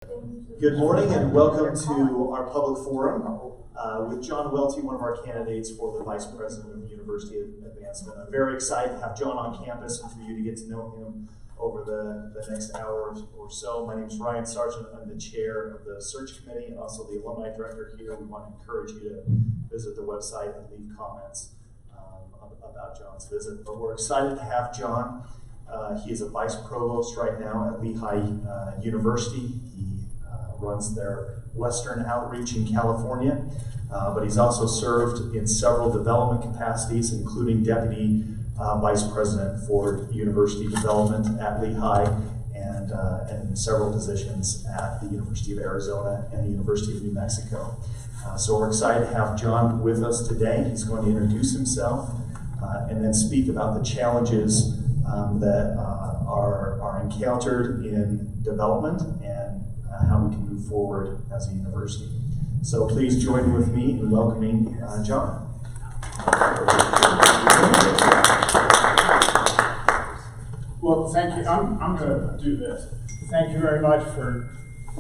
Good morning and welcome to our public forum with John Welty, one of our candidates for the Vice President of the University Advancement. I'm very excited to have John on campus and for you to get to know him over the next hour or so. My name is Ryan Sargent. I'm the chair of the search committee and also the alumni director here. We want to encourage you to visit the website and leave comments about John's visit. But we're excited to have John. He is a vice provost right now at Lehigh University. He runs their Western outreach in California, but he's also served in several development capacities, including deputy vice president for university development at Lehigh and several positions at the University of Arizona and the University of New Mexico. So we're excited to have John with us today. He's going to introduce himself and then speak about the challenges that are encountered in development and how we can move forward as a university. So please join with me in welcoming John. Well, thank you. I'm going to do this. Thank you very much for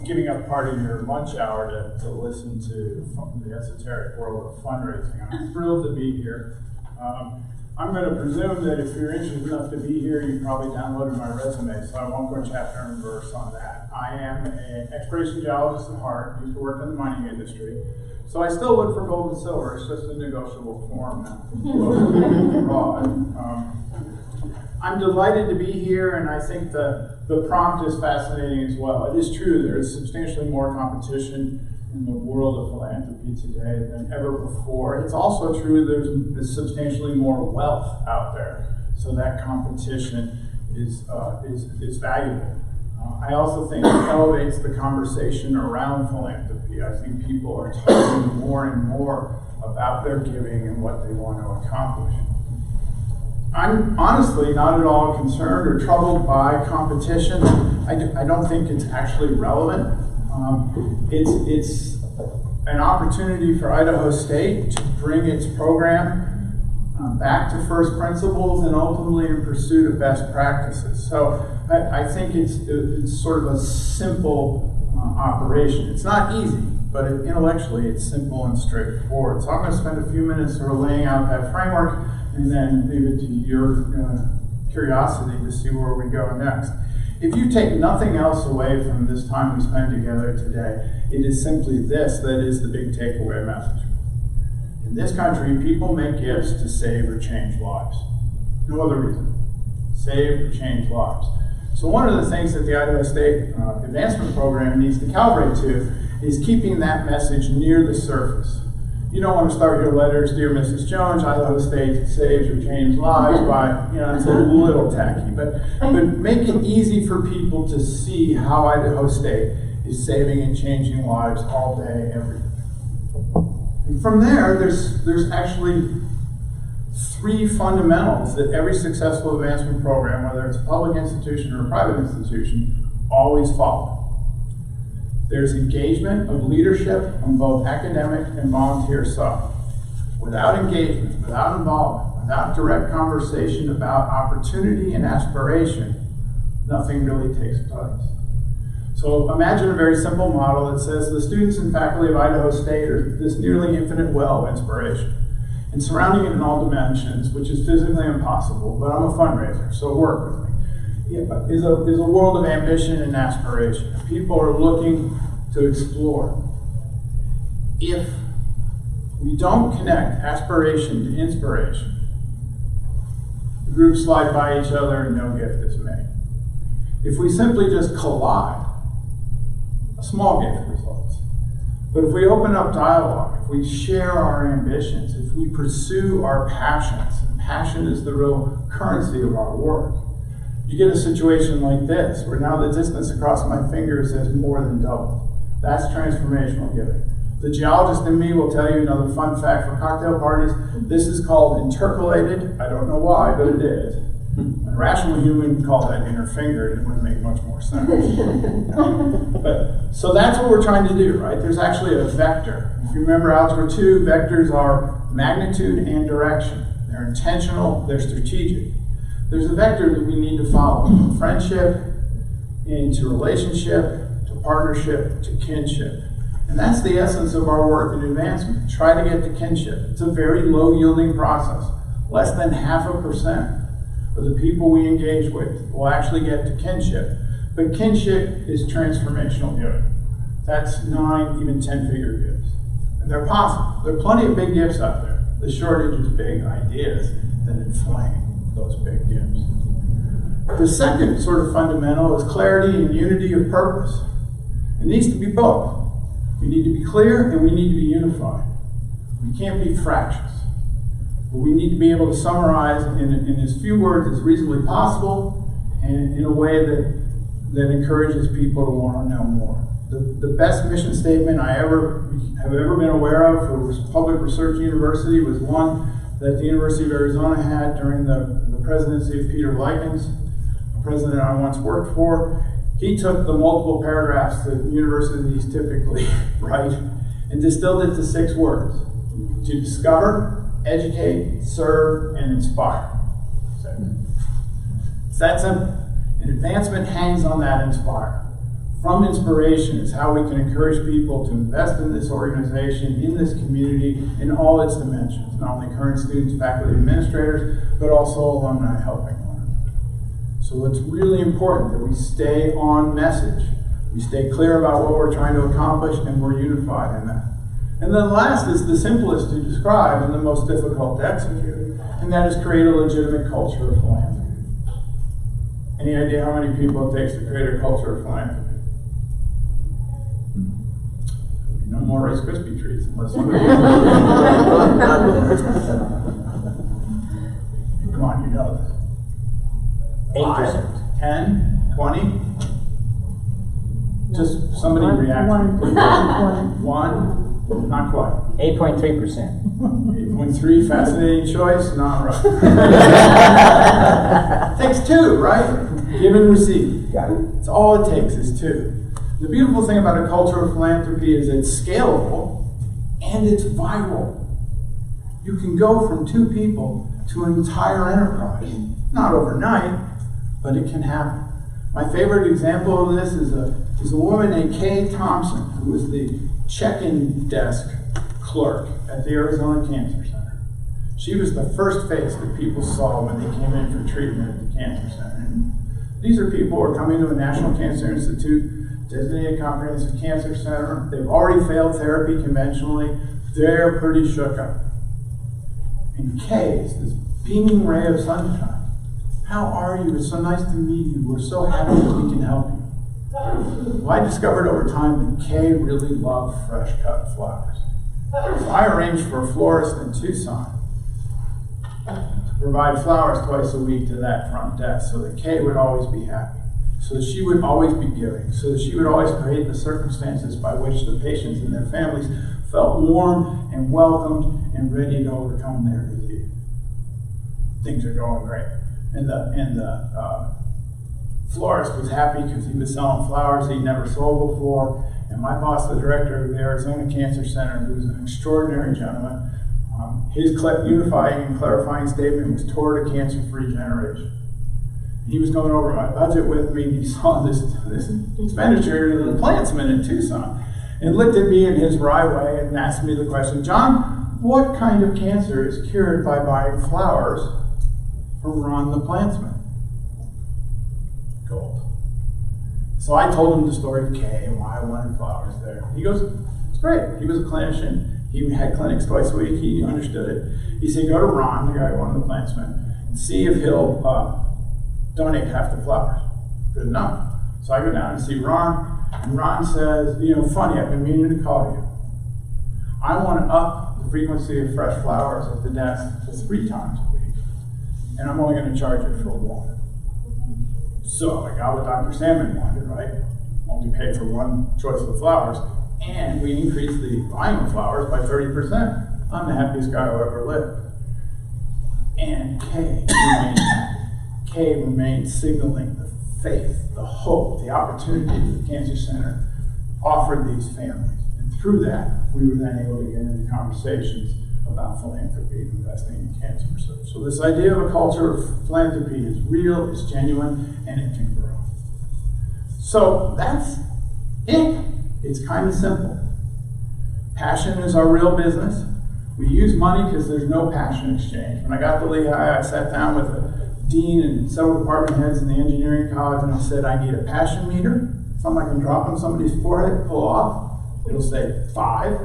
giving up part of your lunch hour to listen to the esoteric world of fundraising. I'm thrilled to be here. I'm going to presume that if you're interested enough to be here, you probably downloaded my resume, so I won't go chapter and verse on that. I am an exploration geologist at heart, used to work in the mining industry, so I still look for gold and silver. It's just a negotiable form now. I'm delighted to be here, and I think the prompt is fascinating as well. It is true there is substantially more competition in the world of philanthropy today than ever before. It's also true there's substantially more wealth out there, so that competition is valuable. I also think it elevates the conversation around philanthropy. I think people are talking more and more about their giving and what they want to accomplish. I'm honestly not at all concerned or troubled by competition. I don't think it's actually relevant. It's an opportunity for Idaho State to bring its program back to first principles and ultimately in pursuit of best practices. So I think it's sort of a simple operation. It's not easy, but intellectually it's simple and straightforward. So I'm going to spend a few minutes sort of laying out that framework and then leave it to your curiosity to see where we go next. If you take nothing else away from this time we spend together today, it is simply this that is the big takeaway message. In this country, people make gifts to save or change lives. No other reason. Save or change lives. So one of the things that the Idaho State Advancement Program needs to calibrate to is keeping that message near the surface. You don't want to start your letters, dear Mrs. Jones, Idaho State saves or changes lives by, it's a little tacky, but make it easy for people to see how Idaho State is saving and changing lives all day, every day. And from there, there's actually three fundamentals that every successful advancement program, whether it's a public institution or a private institution, always follow. There's engagement of leadership on both academic and volunteer side. Without engagement, without involvement, without direct conversation about opportunity and aspiration, nothing really takes place. So imagine a very simple model that says the students and faculty of Idaho State are this nearly infinite well of inspiration. And surrounding it in all dimensions, which is physically impossible, but I'm a fundraiser, so work with me. Is a world of ambition and aspiration. People are looking to explore. If we don't connect aspiration to inspiration, the groups slide by each other and no gift is made. If we simply just collide, a small gift results. But if we open up dialogue, if we share our ambitions, if we pursue our passions, and passion is the real currency of our work, you get a situation like this, where now the distance across my fingers has more than doubled. That's transformational giving. The geologist in me will tell you another fun fact for cocktail parties. This is called intercalated. I don't know why, but it is. A rational human would call that interfingered, and it wouldn't make much more sense. So that's what we're trying to do, right? There's actually a vector. If you remember Algebra 2, vectors are magnitude and direction. They're intentional, they're strategic. There's a vector that we need to follow, from friendship into relationship, to partnership to kinship. And that's the essence of our work in advancement. Try to get to kinship. It's a very low yielding process. Less than 0.5% of the people we engage with will actually get to kinship. But kinship is transformational giving. That's 9, even 10-figure gifts. And they're possible. There are plenty of big gifts out there. The shortage is big ideas that inflame those big gifts. The second sort of fundamental is clarity and unity of purpose. It needs to be both. We need to be clear and we need to be unified. We can't be fractious. But we need to be able to summarize in as few words as reasonably possible and in a way that encourages people to want to know more. The best mission statement I have ever been aware of for public research university was one that the University of Arizona had during the presidency of Peter Likens, a president I once worked for. He took the multiple paragraphs that universities typically write and distilled it to 6 words: to discover, educate, serve, and inspire. It's that simple. And advancement hangs on that inspire. From inspiration is how we can encourage people to invest in this organization, in this community, in all its dimensions, not only current students, faculty, administrators, but also alumni helping one another. So it's really important that we stay on message. We stay clear about what we're trying to accomplish, and we're unified in that. And then last is the simplest to describe and the most difficult to execute, and that is create a legitimate culture of philanthropy. Any idea how many people it takes to create a culture of philanthropy? No more Rice Krispie treats unless somebody. Come on, you know this. 8%. 10, 20? Just somebody react. One, not quite. 8.3%. 8.3, fascinating choice, not right. Takes 2, right? Give and receive. Got it. It's all it takes is 2. The beautiful thing about a culture of philanthropy is it's scalable and it's viral. You can go from 2 people to an entire enterprise. Not overnight, but it can happen. My favorite example of this is a woman named Kay Thompson, who was the check-in desk clerk at the Arizona Cancer Center. She was the first face that people saw when they came in for treatment at the Cancer Center. And these are people who are coming to a National Cancer Institute designated comprehensive cancer center. They've already failed therapy conventionally. They're pretty shook up. And Kay is this beaming ray of sunshine. How are you? It's so nice to meet you. We're so happy that we can help you. Well, I discovered over time that Kay really loved fresh cut flowers. So I arranged for a florist in Tucson to provide flowers twice a week to that front desk so that Kay would always be happy. So that she would always be giving, so that she would always create the circumstances by which the patients and their families felt warm and welcomed and ready to overcome their disease. Things are going great. And the florist was happy because he was selling flowers he'd never sold before. And my boss, the director of the Arizona Cancer Center, who was an extraordinary gentleman, his unifying and clarifying statement was toward a cancer-free generation. He was going over my budget with me, and he saw this expenditure in the Plantsman in Tucson, and looked at me in his wry way and asked me the question, John, what kind of cancer is cured by buying flowers from Ron the Plantsman? Gold. So I told him the story of Kay and why I wanted flowers there. He goes, it's great. He was a clinician. He had clinics twice a week. He understood it. He said, go to Ron, the guy who won the Plantsman, and see if he'll donate half the flowers. Good enough. So I go down and see Ron, and Ron says, funny, I've been meaning to call you. I want to up the frequency of fresh flowers at the desk to 3 times a week, and I'm only going to charge you for 1. So I got what Dr. Salmon wanted, right? Only pay for 1 choice of flowers, and we increased the volume of flowers by 30%. I'm the happiest guy who ever lived. And Kay remained signaling the faith, the hope, the opportunity that the Cancer Center offered these families. And through that, we were then able to get into conversations about philanthropy and investing in cancer research. So this idea of a culture of philanthropy is real, it's genuine, and it can grow. So that's It's kind of simple. Passion is our real business. We use money because there's no passion exchange. When I got to Lehigh, I sat down with the dean and several department heads in the engineering college, and I said, I need a passion meter, something I can drop on somebody's forehead, pull off. It'll say 5.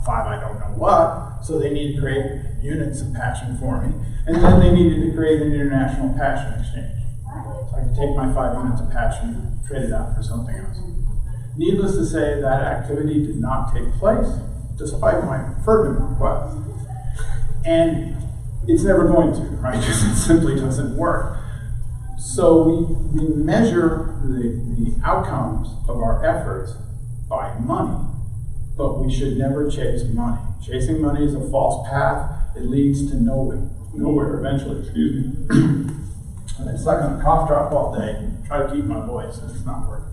5, I don't know what. So they need to create units of passion for me. And then they needed to create an international passion exchange. So I could take my 5 units of passion and trade it out for something else. Needless to say, that activity did not take place, despite my fervent request. And it's never going to, right? Because it simply doesn't work. So we measure the outcomes of our efforts by money, but we should never chase money. Chasing money is a false path. It leads to nowhere eventually, excuse me. I've been stuck on a cough drop all day and try to keep my voice, and it's not working.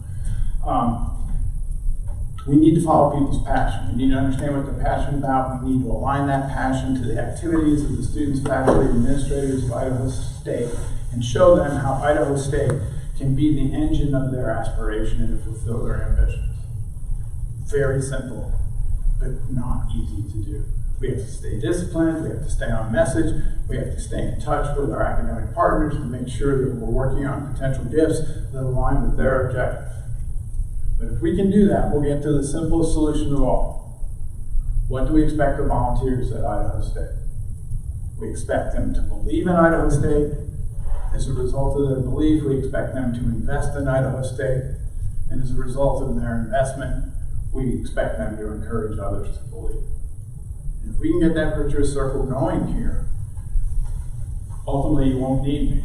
We need to follow people's passion. We need to understand what they're passionate about. We need to align that passion to the activities of the students, faculty, and administrators of Idaho State, and show them how Idaho State can be the engine of their aspiration and to fulfill their ambitions. Very simple, but not easy to do. We have to stay disciplined, we have to stay on message, we have to stay in touch with our academic partners to make sure that we're working on potential gifts that align with their objectives. But if we can do that, we'll get to the simplest solution of all. What do we expect of volunteers at Idaho State? We expect them to believe in Idaho State. As a result of their belief, we expect them to invest in Idaho State. And as a result of their investment, we expect them to encourage others to believe. And if we can get that virtuous circle going here, ultimately you won't need me.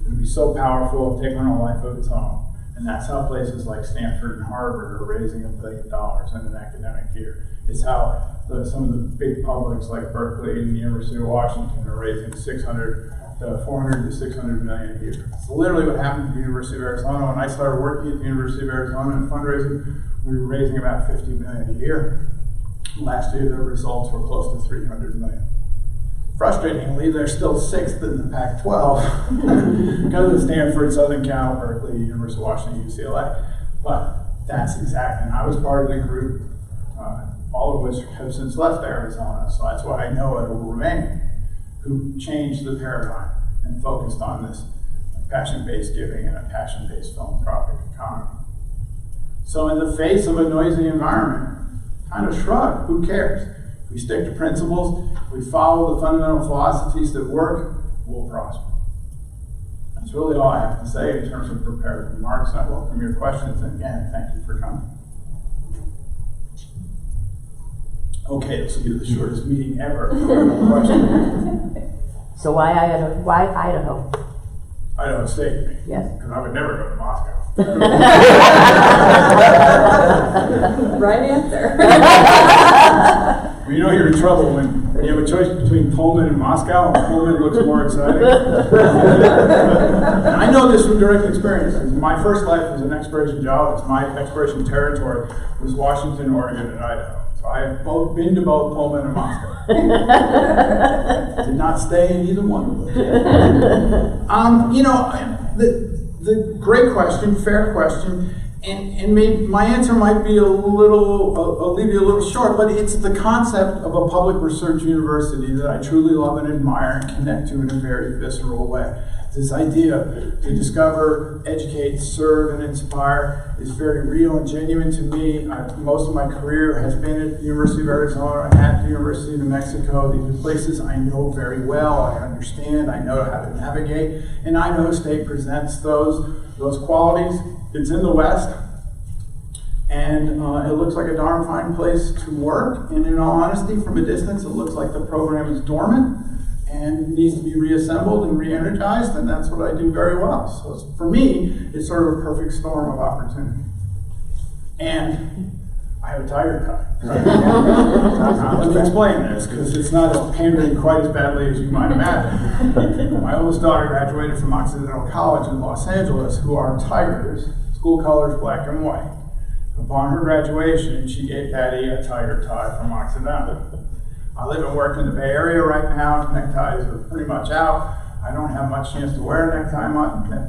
It'll be so powerful, it'll take on a life of its own. And that's how places like Stanford and Harvard are raising $1 billion in an academic year. It's how some of the big publics like Berkeley and the University of Washington are raising 400 to 600 million a year. It's literally what happened at the University of Arizona. When I started working at the University of Arizona in fundraising, we were raising about 50 million a year. Last year, the results were close to 300 million. Frustratingly, they're still 6th in the Pac-12 because of Stanford, Southern Cal, Berkeley, University of Washington, UCLA. But that's exactly, and I was part of the group, all of which have since left Arizona, so that's why I know it will remain, who changed the paradigm and focused on this passion-based giving and a passion-based philanthropic economy. So in the face of a noisy environment, kind of shrug, who cares? If we stick to principles, we follow the fundamental philosophies that work, we'll prosper. That's really all I have to say in terms of prepared remarks. I welcome your questions, and again, thank you for coming. Okay, this will be the shortest meeting ever. So why Idaho? Why Idaho? Idaho State. Yes. Because I would never go to Moscow. Right answer. Well, you know you're in trouble when you have a choice between Pullman and Moscow, and Pullman looks more exciting. And I know this from direct experience. My first life was an exploration geologist. My exploration territory was Washington, Oregon, and Idaho. So I have been to both Pullman and Moscow. Did not stay in either one of those. The great question, fair question, and maybe my answer might be I'll leave you a little short, but it's the concept of a public research university that I truly love and admire and connect to in a very visceral way. This idea to discover, educate, serve, and inspire is very real and genuine to me. Most of my career has been at the University of Arizona, at the University of New Mexico. These are places I know very well, I understand, I know how to navigate, and Idaho State presents those qualities. It's in the West, and it looks like a darn fine place to work, and in all honesty, from a distance, it looks like the program is dormant and needs to be reassembled and re-energized, and that's what I do very well. So for me, it's sort of a perfect storm of opportunity. And I have a tiger tie. Let me explain this, because it's not as pandering quite as badly as you might imagine. My oldest daughter graduated from Occidental College in Los Angeles, who are tigers, school colors black and white. Upon her graduation, she gave Daddy a tiger tie from Occidental. I live and work in the Bay Area right now. Neckties are pretty much out. I don't have much chance to wear a necktie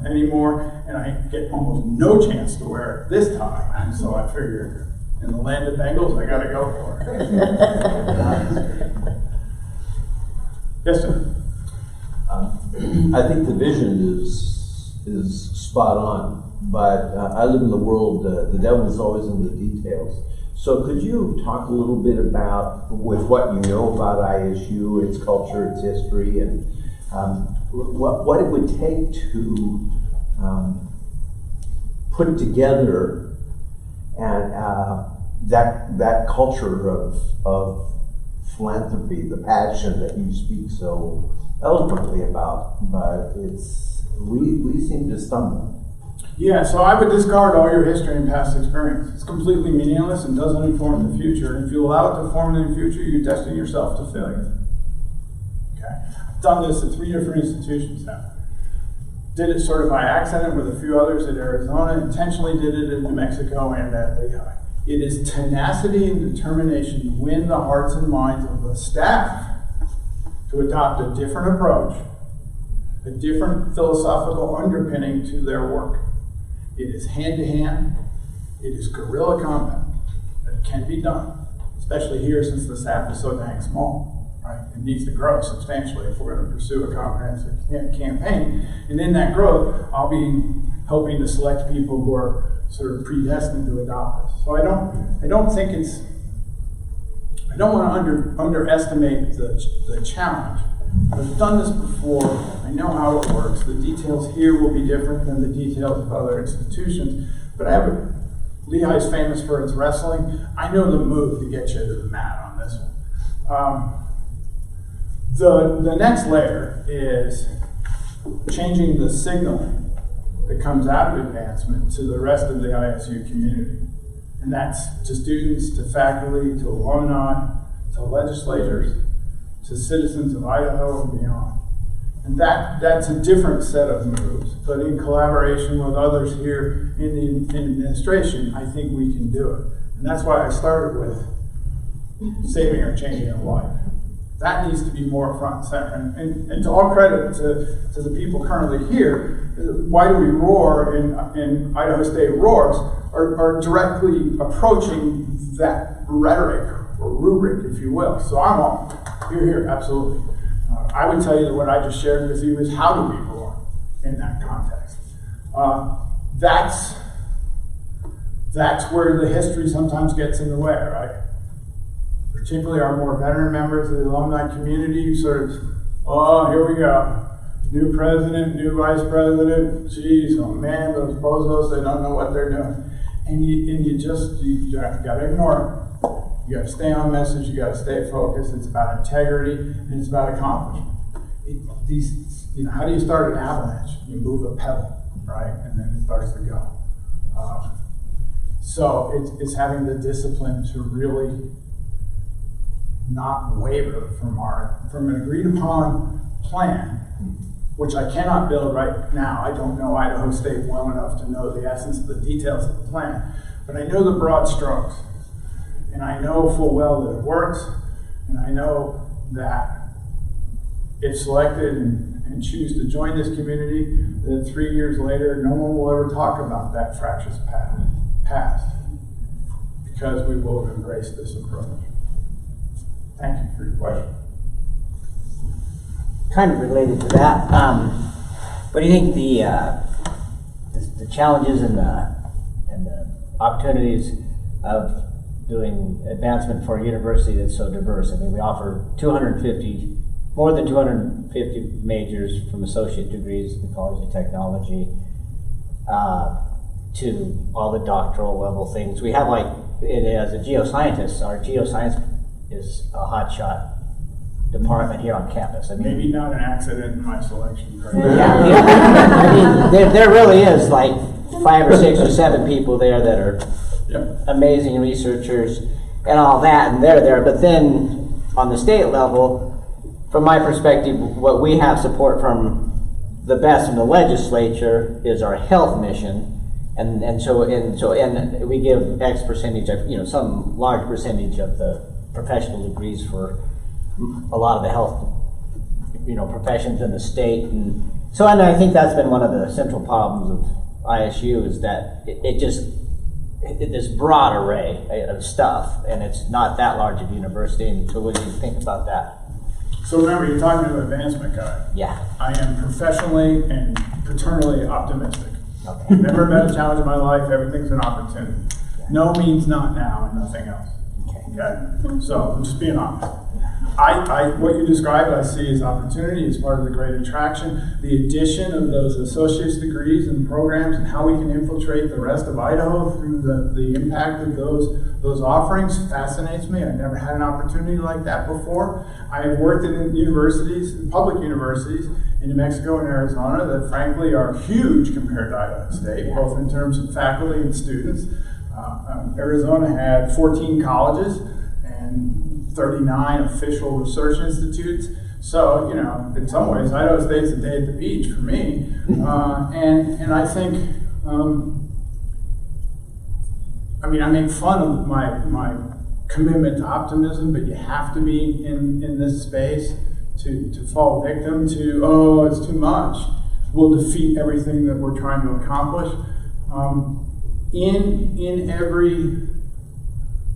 anymore, and I get almost no chance to wear it this time. So I figured, in the land of Bengals, I gotta go for it. Yes, sir. I think the vision is spot on, but I live in the world, the devil is always in the details. So could you talk a little bit about, with what you know about ISU, its culture, its history, and what it would take to put together and that culture of philanthropy, the passion that you speak so eloquently about, but we seem to stumble. Yeah, so I would discard all your history and past experience. It's completely meaningless and doesn't inform the future. And if you allow it to form the future, you destine yourself to failure. Okay, I've done this at 3 different institutions now. Did it sort of by accident with a few others at Arizona, intentionally did it in New Mexico and at Lehigh. It is tenacity and determination to win the hearts and minds of the staff to adopt a different approach, a different philosophical underpinning to their work. It is hand-to-hand, it is guerrilla combat that can be done, especially here since the staff is so dang small, right? It needs to grow substantially if we're going to pursue a comprehensive campaign. And in that growth, I'll be helping to select people who are sort of predestined to adopt this. So I don't think it's, I don't want to underestimate the challenge. I've done this before. I know how it works. The details here will be different than the details of other institutions. But Lehigh's famous for its wrestling. I know the move to get you to the mat on this one. The next layer is changing the signaling that comes out of advancement to the rest of the ISU community. And that's to students, to faculty, to alumni, to legislators, to citizens of Idaho and beyond. And that's a different set of moves, but in collaboration with others here in the administration, I think we can do it. And that's why I started with saving or changing a life. That needs to be more front and center. And to all credit to the people currently here, Why Do We Roar in Idaho State Roars are directly approaching that rhetoric or rubric, if you will. So I'm all here, absolutely. I would tell you that what I just shared with you is how do we roar in that context. That's where the history sometimes gets in the way, right? Particularly our more veteran members of the alumni community, sort of, oh, here we go. New president, new vice president, geez, oh man, those bozos, they don't know what they're doing. And you gotta ignore it. You gotta stay on message, you gotta stay focused. It's about integrity and it's about accomplishment. How do you start an avalanche? You move a pebble, right? And then it starts to go. So it's having the discipline to really not waver from an agreed upon plan, which I cannot build right now. I don't know Idaho State well enough to know the essence of the details of the plan, but I know the broad strokes. And I know full well that it works, and I know that if selected and choose to join this community, that 3 years later, no one will ever talk about that fractious past, because we will have embraced this approach. Thank you for your question. Kind of related to that, what do you think the challenges and the opportunities of doing advancement for a university that's so diverse? I mean, we offer more than 250 majors from associate degrees in the College of Technology to all the doctoral level things. We have as a geoscientist, our geoscience is a hotshot department here on campus. I mean, maybe not an accident in my selection criteria. Yeah. I mean, there really is 5 or 6 or 7 people there that are amazing researchers and all that, and they're there. But then on the state level, from my perspective, what we have support from the best in the legislature is our health mission, and so we give X percentage of some large percentage of the professional degrees for a lot of the health professions in the state. And so, and I think that's been one of the central problems of ISU is that this broad array of stuff, and it's not that large of a university. And so what do you think about that? So remember, you're talking to an advancement guy. Yeah. I am professionally and paternally optimistic. Okay. Never met a challenge in my life. Everything's an opportunity. No means not now and nothing else. Okay? So I'm just being honest. What you described, I see as opportunity as part of the great attraction. The addition of those associate's degrees and programs and how we can infiltrate the rest of Idaho through the impact of those offerings fascinates me. I've never had an opportunity like that before. I have worked in universities, public universities, in New Mexico and Arizona that frankly are huge compared to Idaho State, both in terms of faculty and students. Arizona had 14 colleges and 39 official research institutes. So, in some ways, Idaho State's a day at the beach for me. And I think, I make fun of my commitment to optimism, but you have to be in this space to fall victim to, oh, it's too much. We'll defeat everything that we're trying to accomplish. In every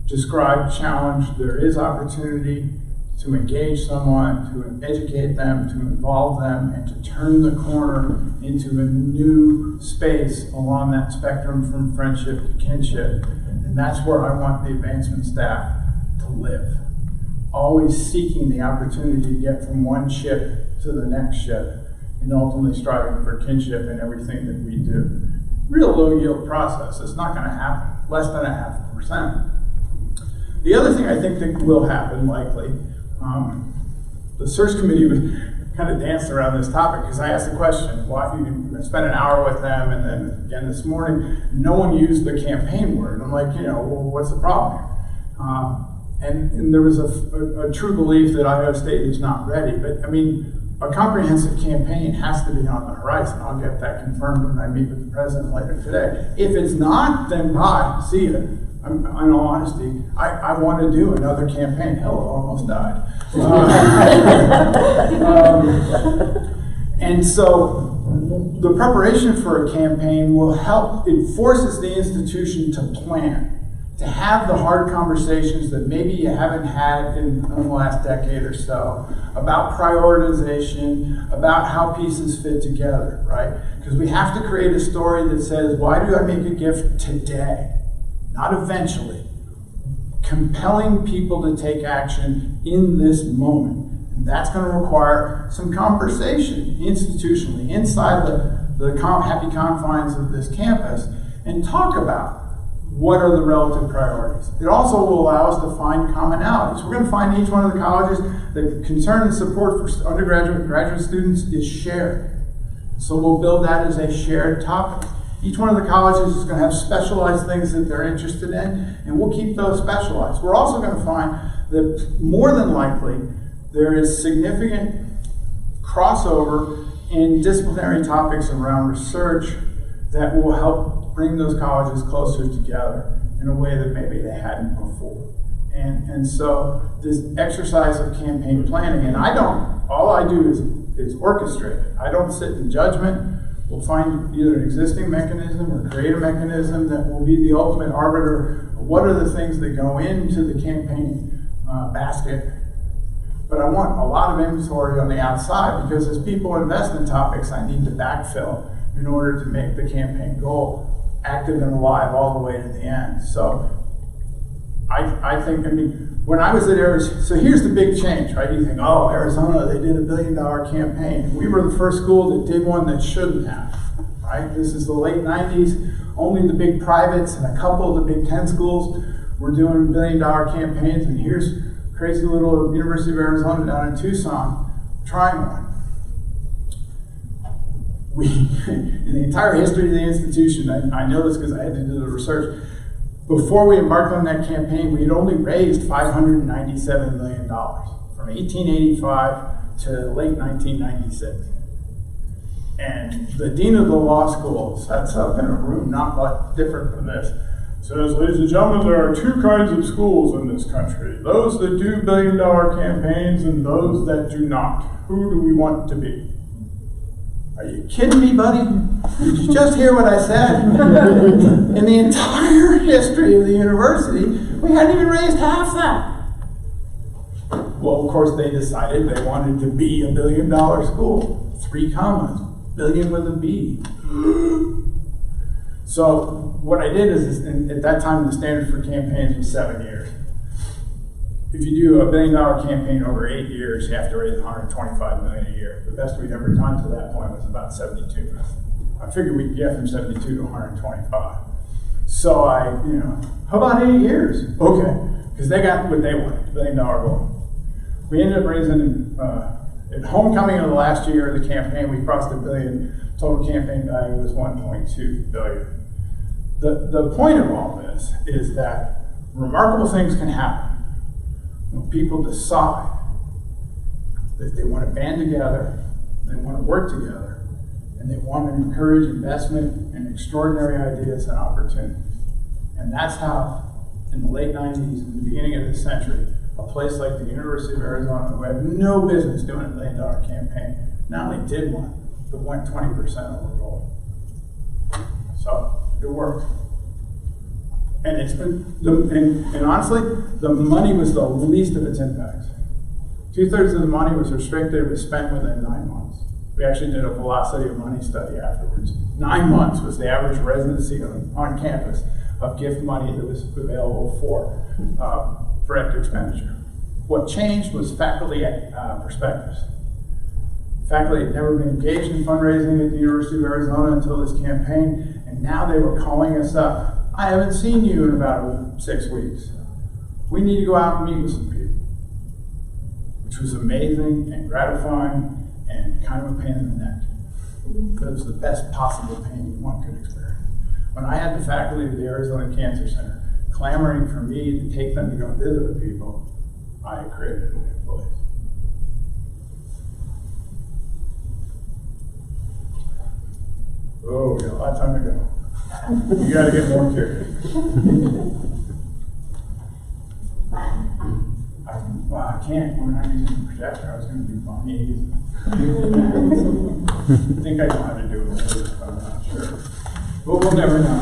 described challenge, there is opportunity to engage someone, to educate them, to involve them, and to turn the corner into a new space along that spectrum from friendship to kinship. And that's where I want the advancement staff to live. Always seeking the opportunity to get from one ship to the next ship, and ultimately striving for kinship in everything that we do. Real low yield process. It's not going to happen. Less than 0.5%. The other thing I think that will happen, likely, the search committee kind of danced around this topic because I asked the question, why you spent an hour with them, and then again this morning, no one used the campaign word. And I'm like, well, what's the problem here? And there was a true belief that Idaho State is not ready. But a comprehensive campaign has to be on the horizon. I'll get that confirmed when I meet with the president later today. If it's not, then bye, see you. In all honesty, I want to do another campaign. Hell, I almost died. And so the preparation for a campaign will help. It forces the institution to plan, to have the hard conversations that maybe you haven't had in the last decade or so about prioritization, about how pieces fit together, right? Because we have to create a story that says, why do I make a gift today? Not eventually. Compelling people to take action in this moment. And that's going to require some conversation institutionally inside the happy confines of this campus and talk about what are the relative priorities. It also will allow us to find commonalities. We're going to find each one of the colleges the concern and support for undergraduate and graduate students is shared. So we'll build that as a shared topic. Each one of the colleges is going to have specialized things that they're interested in, and we'll keep those specialized. We're also going to find that more than likely there is significant crossover in disciplinary topics around research that will help bring those colleges closer together in a way that maybe they hadn't before. And so this exercise of campaign planning, and all I do is orchestrate it. I don't sit in judgment. We'll find either an existing mechanism or create a mechanism that will be the ultimate arbiter of what are the things that go into the campaign basket. But I want a lot of inventory on the outside because as people invest in topics, I need to backfill in order to make the campaign goal active and alive all the way to the end. So I think, when I was at Arizona, so here's the big change, right? You think, oh, Arizona, they did $1 billion campaign. We were the first school that did one that shouldn't have, right? This is the late 90s. Only the big privates and a couple of the Big Ten schools were doing $1 billion campaigns, and here's crazy little University of Arizona down in Tucson trying one. In the entire history of the institution, I know this because I had to do the research, before we embarked on that campaign, we had only raised $597 million from 1885 to late 1996. And the dean of the law school sets up in a room not much different from this, says, ladies and gentlemen, there are two kinds of schools in this country. Those that do billion-dollar campaigns and those that do not. Who do we want to be? Are you kidding me, buddy? Did you just hear what I said? In the entire history of the university, we hadn't even raised half that. Well, of course, they decided they wanted to be a billion-dollar school. 3 commas, billion with a B. So what I did is, at that time, the standard for campaigns was 7 years. If you do a $1 billion campaign over 8 years, you have to raise $125 million a year. The best we'd ever done to that point was about 72. I figured we'd get from 72 to 125. So how about 8 years? Okay, because they got what they wanted, $1 billion goal. We ended up raising, at homecoming of the last year of the campaign, we crossed $1 billion. Total campaign value was $1.2 billion. The point of all this is that remarkable things can happen when people decide that they want to band together, they want to work together, and they want to encourage investment in extraordinary ideas and opportunities. And that's how, in the late 90s and the beginning of this century, a place like the University of Arizona, who had no business doing a $1 billion campaign, not only did one, but went 20% over goal. So it worked. And it's been, and honestly, the money was the least of its impacts. 2/3 of the money was restricted, it was spent within 9 months. We actually did a velocity of money study afterwards. 9 months was the average residency on campus of gift money that was available for direct expenditure. What changed was faculty perspectives. Faculty had never been engaged in fundraising at the University of Arizona until this campaign, and now they were calling us up. I haven't seen you in about 6 weeks. We need to go out and meet with some people. Which was amazing and gratifying and kind of a pain in the neck. But it was the best possible pain one could experience. When I had the faculty of the Arizona Cancer Center clamoring for me to take them to go visit with people, I created a new place. Oh, we got a lot of time to go. You got to get more curious. I can't. We're not using the projector. I was going to do bunnies. I think I know how to do it, but I'm not sure. But we'll never know.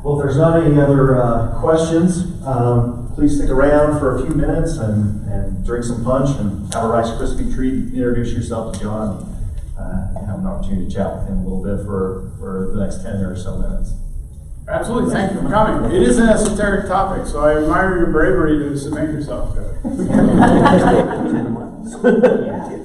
Well, if there's not any other questions, please stick around for a few minutes and drink some punch and have a Rice Krispie treat. Introduce yourself to John and have an opportunity to chat with him a little bit for the next 10 or so minutes. Absolutely, thank you for coming. It is an esoteric topic, so I admire your bravery to submit yourself to it.